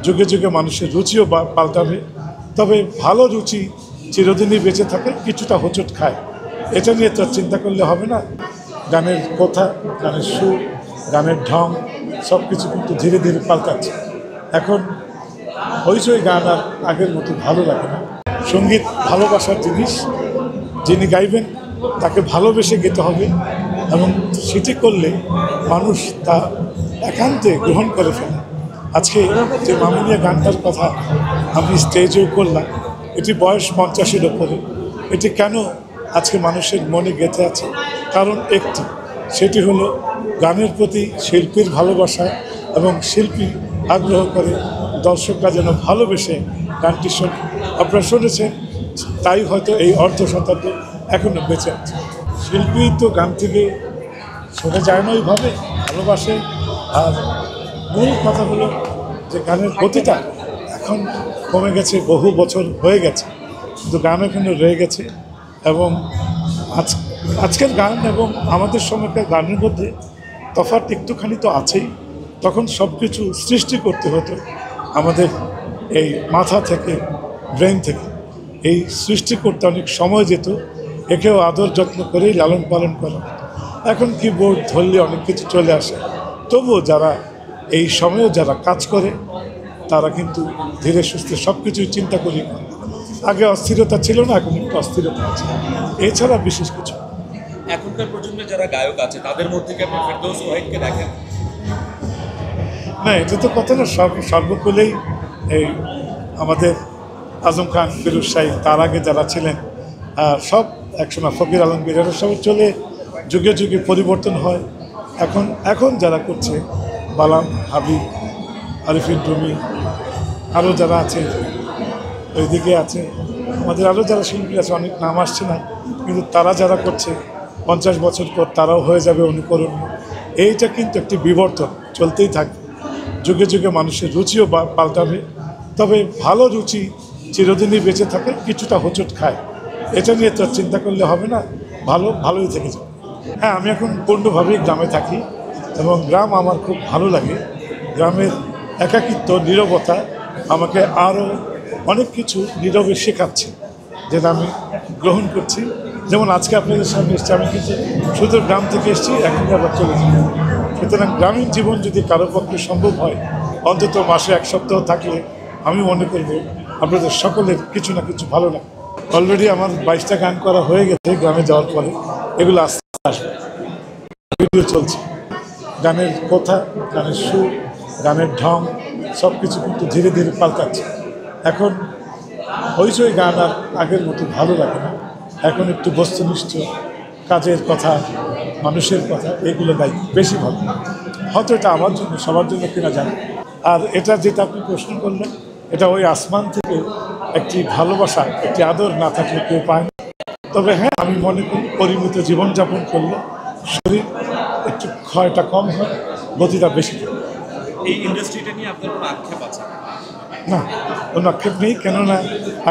যুগে যুগে মানুষের রুচিও পাল্টাবে, তবে ভালো রুচি চিরদিনই বেঁচে থাকে, কিছুটা হোঁচট খায়, এটা নিয়ে তো চিন্তা করলে হবে না। গানের কথা, গানের সুর, গানের ঢং সব কিছু কিন্তু ধীরে ধীরে পাল্টাচ্ছে। এখন হইচই গান আর আগের মতো ভালো লাগে না। সঙ্গীত ভালোবাসার জিনিস, যিনি গাইবেন তাকে ভালোবেসে গেতে হবে, এবং সেটি করলে মানুষ তা একান্তে গ্রহণ করে ফেলে। আজকে যে মামুনিয়া গানটার কথা আমি স্টেজেও করলাম, এটি বয়স 50-এর ওপরে। এটি কেন আজকে মানুষের মনে গেঁথে আছে? কারণ একটি, সেটি হলো গানের প্রতি শিল্পীর ভালোবাসা, এবং শিল্পী আগ্রহ করে দর্শকরা যেন ভালোবেসে গানটি শোনে। আপনারা শুনেছেন, তাই হয়তো এই অর্ধ শতাব্দী এখনও বেঁচে আছে। শিল্পী তো গান থেকে শোনা যায় না ওইভাবে, ভালোবাসে। আর মূল কথা হলো যে গানের গতিটা এখন কমে গেছে, বহু বছর হয়ে গেছে, কিন্তু গান এখনও রয়ে গেছে। এবং আজকের গান এবং আমাদের সময়কার গানের মধ্যে তফাৎ একটুখানি তো আছেই। তখন সব কিছু সৃষ্টি করতে হতো আমাদের এই মাথা থেকে, ব্রেন থেকে। এই সৃষ্টি করতে অনেক সময় যেত, একেও আদর যত্ন করেই লালন পালন করা। এখন কিবোর্ড ধরলে অনেক কিছু চলে আসে, তবুও যারা এই সময়েও যারা কাজ করে তারা কিন্তু ধীরে সুস্থে সব কিছুই চিন্তা করি। আগে অস্থিরতা ছিল না, এখন একটু অস্থিরতা আছে, এছাড়া বিশেষ কিছু। এখনকার প্রজন্মে যারা গায়ক আছে তাদের মধ্যে কি আপনি ফেরদৌস ওয়াহিদকে দেখেন? না, এটা তো কথা না। সর্বকুলেই এই আমাদের আজম খান, ফিরোজ শাহী, তার আগে যারা ছিলেন সব একসময় ফকির আলমগীর, এরা সব চলে, যুগে যুগে পরিবর্তন হয়। এখন যারা করছে, বালাম, হাবিব, আরিফিন রুমি, আরও যারা আছে ওইদিকে আছে, আমাদের আরও যারা শিল্পী আছে, অনেক নাম আসছে না, কিন্তু তারা যারা করছে 50 বছর পর তারাও হয়ে যাবে অনুকরণীয়। এইটা কিন্তু একটি বিবর্তন চলতেই থাকবে। যুগে যুগে মানুষের রুচিও পাল্টাবে, তবে ভালো রুচি চিরদিনই বেঁচে থাকে, কিছুটা হোঁচট খায়, এটা নিয়ে তো চিন্তা করলে হবে না। ভালোই থেকে যাবে। হ্যাঁ, আমি এখন পূর্ণভাবেই গ্রামে থাকি, এবং গ্রাম আমার খুব ভালো লাগে। গ্রামের একাকিত্ব, নীরবতা আমাকে আরও অনেক কিছু নীরবে শেখাচ্ছে, যেটা আমি গ্রহণ করছি। যেমন আজকে আপনাদের সামনে এসেছি, আমি কিন্তু শুধু গ্রাম থেকে এসেছি, এখন আবার চলে যাই। সুতরাং গ্রামীণ জীবন যদি কারো পক্ষে সম্ভব হয়, অন্তত মাসে 1 সপ্তাহ থাকলে আমি মনে করব আপনাদের সকলের কিছু না কিছু ভালো লাগে। অলরেডি আমার 22টা গান করা হয়ে গেছে গ্রামে যাওয়ার পরে, এগুলো আস্তে আসবে। ভিডিও চলছে। গানের কথা, গানের সুর, গানের ঢং সব কিছু কিন্তু ধীরে ধীরে পাল্টাচ্ছে। এখন হইচই গান আর আগের মতো ভালো লাগে না। এখন একটু বস্তুনিষ্ঠ কাজের কথা, মানুষের কথা, এগুলো গাই বেশি ভালো। হয়তো এটা আমার জন্য, সবার জন্য কিনা জানি। আর এটা যেটা আপনি প্রশ্ন করলেন, এটা ওই আসমান থেকে একটি ভালোবাসা, একটি আদর না থাকলে কেউ পায় না। তবে হ্যাঁ, আমি মনে করি পরিমিত জীবনযাপন করলে শরীর একটু ক্ষয়টা কম হয়, গতিটা বেশি থাকে। এই ইন্ডাস্ট্রিটা নিয়ে আপনার কোনো আক্ষেপ আছে? না, কোনো আক্ষেপ নেই। কেননা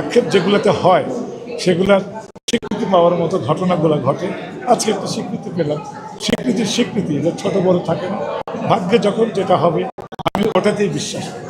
আক্ষেপ যেগুলোতে হয় সেগুলার স্বীকৃতি পাওয়ার মতো ঘটনাগুলো ঘটে। আজকে একটু স্বীকৃতি পেলাম, স্বীকৃতি এটা ছোট বড় থাকে না। ভাগ্যে যখন যেটা হবে আমি ওটাতেই বিশ্বাস করি।